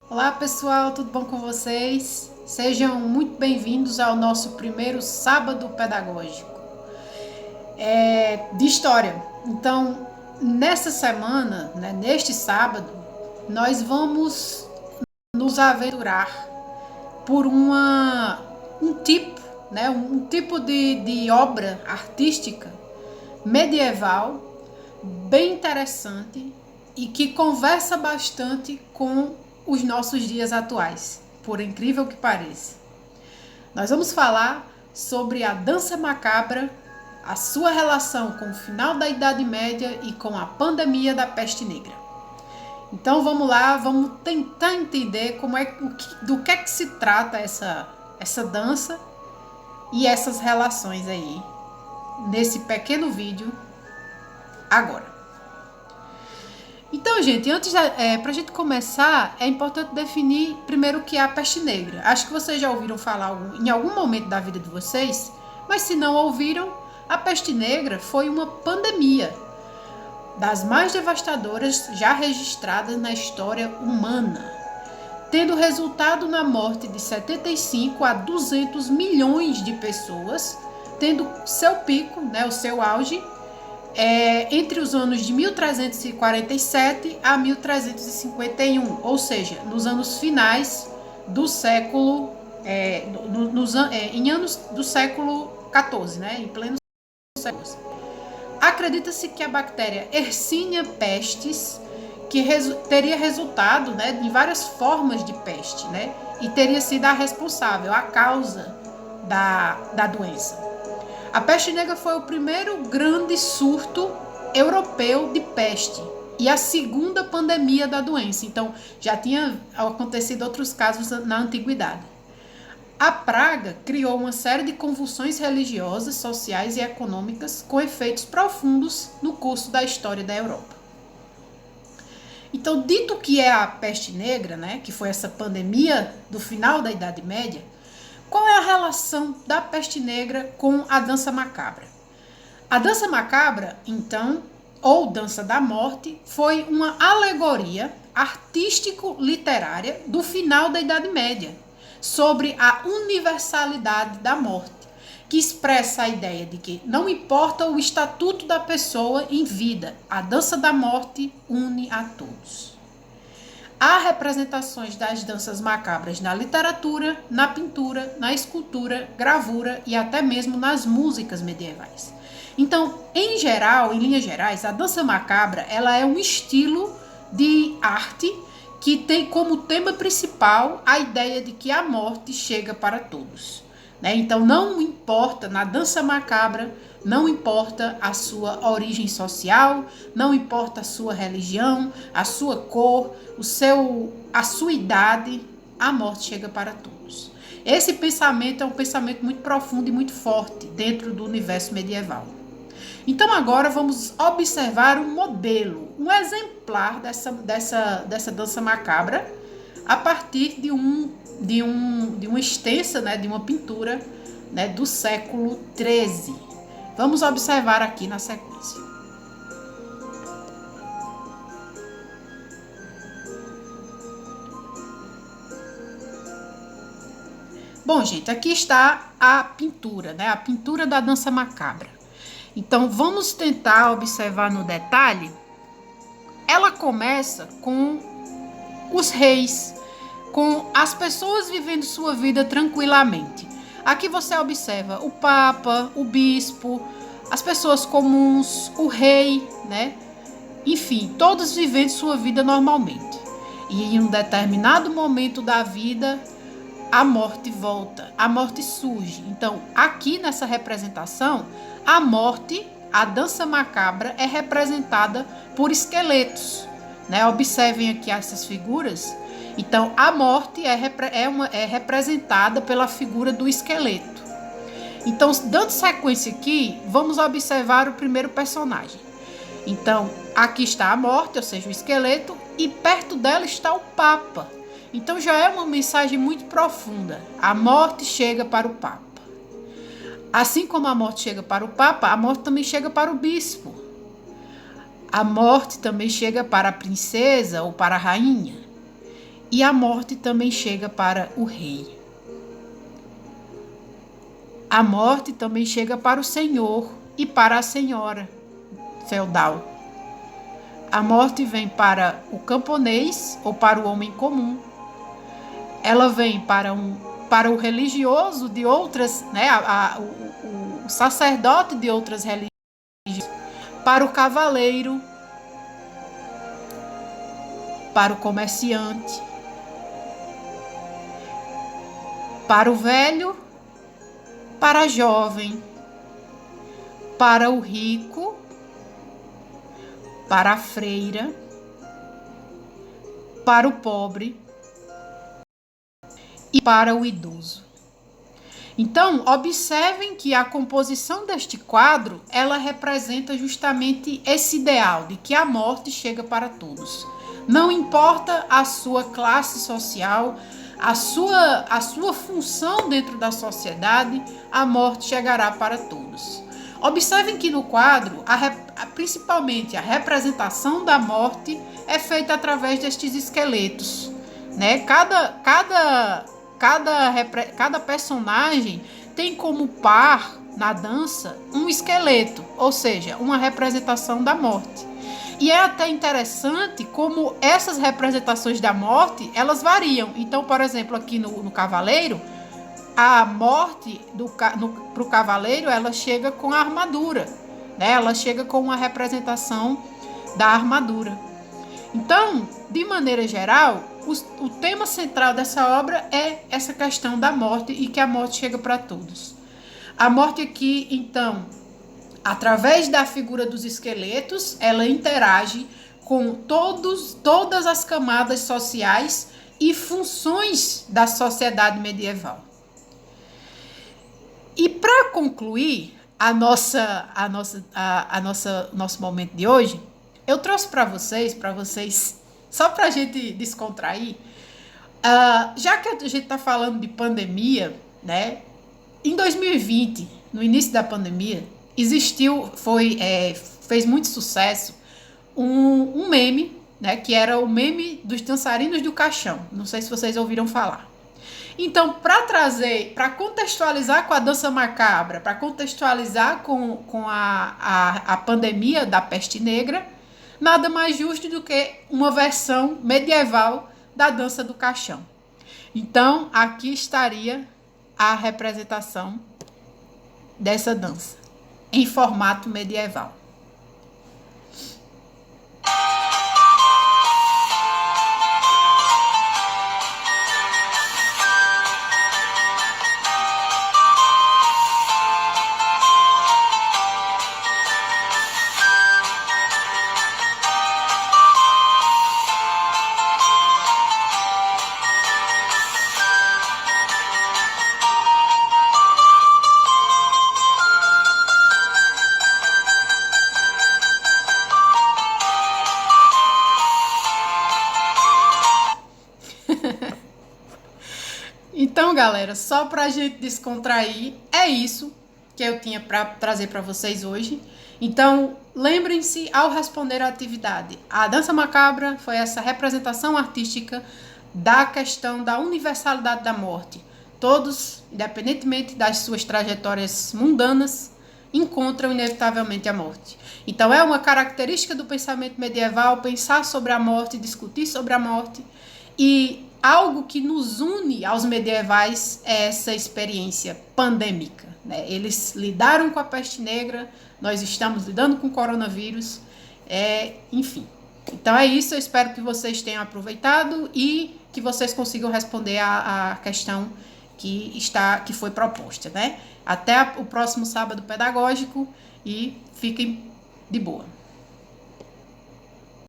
Olá pessoal, tudo bom com vocês? Sejam muito bem-vindos ao nosso primeiro sábado pedagógico de história. Então, nessa semana, neste sábado, nós vamos nos aventurar por um tipo, um tipo de obra artística medieval bem interessante e que conversa bastante com os nossos dias atuais, por incrível que pareça. Nós vamos falar sobre a dança macabra, a sua relação com o final da Idade Média e com a pandemia da peste negra. Então vamos lá, vamos tentar entender do que é que se trata essa dança e essas relações aí nesse pequeno vídeo agora. Então, gente, pra gente começar, é importante definir primeiro o que é a peste negra. Acho que vocês já ouviram falar em algum momento da vida de vocês, mas se não ouviram, a peste negra foi uma pandemia das mais devastadoras já registradas na história humana, tendo resultado na morte de 75 a 200 milhões de pessoas, tendo seu pico, o seu auge, entre os anos de 1347 a 1351, ou seja, nos anos finais do século, em anos do século XIV, em pleno século XIV. Acredita-se que a bactéria Yersinia pestis, teria resultado em várias formas de peste, e teria sido a responsável, a causa da doença. A peste negra foi o primeiro grande surto europeu de peste e a segunda pandemia da doença. Então, já tinha acontecido outros casos na antiguidade. A praga criou uma série de convulsões religiosas, sociais e econômicas com efeitos profundos no curso da história da Europa. Então, dito que é a peste negra, que foi essa pandemia do final da Idade Média, qual é a relação da peste negra com a dança macabra? A dança macabra, então, ou dança da morte, foi uma alegoria artístico-literária do final da Idade Média, sobre a universalidade da morte, que expressa a ideia de que não importa o estatuto da pessoa em vida, a dança da morte une a todos. Há representações das danças macabras na literatura, na pintura, na escultura, gravura e até mesmo nas músicas medievais. Então, em geral, em linhas gerais, a dança macabra ela é um estilo de arte que tem como tema principal a ideia de que a morte chega para todos. Então, não importa na dança macabra, não importa a sua origem social, não importa a sua religião, a sua cor, a sua idade, a morte chega para todos. Esse pensamento é um pensamento muito profundo e muito forte dentro do universo medieval. Então agora vamos observar um modelo, um exemplar dessa dança macabra a partir de uma extensa, de uma pintura do século XIII. Vamos observar aqui na sequência. Bom, gente, aqui está a pintura, a pintura da dança macabra. Então, vamos tentar observar no detalhe. Ela começa com os reis, com as pessoas vivendo sua vida tranquilamente. Aqui você observa o papa, o bispo, as pessoas comuns, o rei, Enfim, todos vivendo sua vida normalmente. E em um determinado momento da vida, a morte volta, a morte surge. Então, aqui nessa representação, a morte, a dança macabra, é representada por esqueletos. Observem aqui essas figuras. Então, a morte é representada pela figura do esqueleto. Então, dando sequência aqui, vamos observar o primeiro personagem. Então, aqui está a morte, ou seja, o esqueleto, e perto dela está o Papa. Então, já é uma mensagem muito profunda. A morte chega para o Papa. Assim como a morte chega para o Papa, a morte também chega para o bispo. A morte também chega para a princesa ou para a rainha. e a morte também chega para o rei. A morte também chega para o senhor e para a senhora feudal. A morte vem para o camponês ou para o homem comum. Ela vem para o religioso de outras, né, o sacerdote de outras religiões, para o cavaleiro, para o comerciante, para o velho, para a jovem, para o rico, para a freira, para o pobre e para o idoso. Então, observem que a composição deste quadro, ela representa justamente esse ideal de que a morte chega para todos. Não importa a sua classe social, a sua função dentro da sociedade, a morte chegará para todos. Observem que no quadro, principalmente a representação da morte é feita através destes esqueletos, né? Cada personagem tem como par na dança um esqueleto, ou seja, uma representação da morte. E é até interessante como essas representações da morte, elas variam. Então, por exemplo, aqui no Cavaleiro, a morte para o Cavaleiro, ela chega com a armadura, né? Ela chega com uma representação da armadura. Então, de maneira geral, o tema central dessa obra é essa questão da morte e que a morte chega para todos. A morte aqui, então, através da figura dos esqueletos, ela interage com todas as camadas sociais e funções da sociedade medieval. E para concluir nosso momento de hoje, eu trouxe para vocês, só para a gente descontrair, já que a gente está falando de pandemia, né? Em 2020, no início da pandemia, fez muito sucesso um meme, né? Que era o meme dos dançarinos do caixão. Não sei se vocês ouviram falar. Então, para contextualizar com a dança macabra, para contextualizar com a pandemia da peste negra, nada mais justo do que uma versão medieval da dança do caixão. Então, aqui estaria a representação dessa dança, em formato medieval. Então, galera, só pra gente descontrair, é isso que eu tinha para trazer para vocês hoje. Então, lembrem-se ao responder à atividade. A dança macabra foi essa representação artística da questão da universalidade da morte. Todos, independentemente das suas trajetórias mundanas, encontram inevitavelmente a morte. Então, é uma característica do pensamento medieval pensar sobre a morte, discutir sobre a morte, e algo que nos une aos medievais é essa experiência pandêmica, né? Eles lidaram com a peste negra, nós estamos lidando com o coronavírus, enfim. Então é isso, eu espero que vocês tenham aproveitado e que vocês consigam responder a questão que foi proposta, né? Até o próximo sábado pedagógico e fiquem de boa.